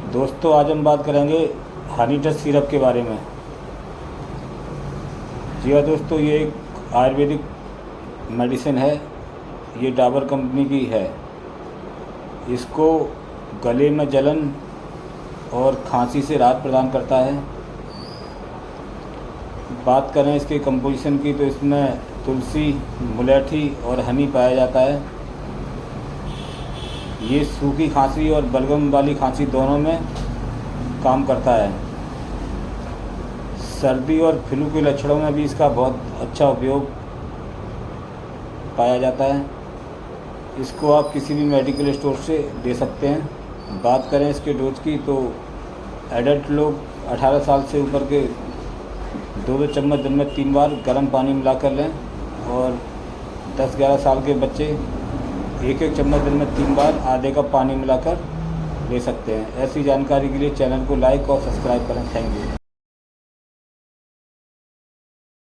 दोस्तों आज हम बात करेंगे हनी टच सिरप के बारे में। जी हाँ दोस्तों, ये एक आयुर्वेदिक मेडिसिन है। ये डाबर कंपनी की है। इसको गले में जलन और खांसी से राहत प्रदान करता है। बात करें इसके कंपोजिशन की तो इसमें तुलसी, मुलेठी और हनी पाया जाता है। ये सूखी खांसी और बलगम वाली खांसी दोनों में काम करता है। सर्दी और फ्लू के लक्षणों में भी इसका बहुत अच्छा उपयोग पाया जाता है। इसको आप किसी भी मेडिकल स्टोर से ले सकते हैं। बात करें इसके डोज की तो एडल्ट लोग 18 साल से ऊपर के 2-2 चम्मच दिन में 3 बार गर्म पानी मिलाकर लें और 10-11 साल के बच्चे 1-1 चम्मच दिन में 3 बार आधे कप पानी मिलाकर ले सकते हैं। ऐसी जानकारी के लिए चैनल को लाइक और सब्सक्राइब करें। Thank you.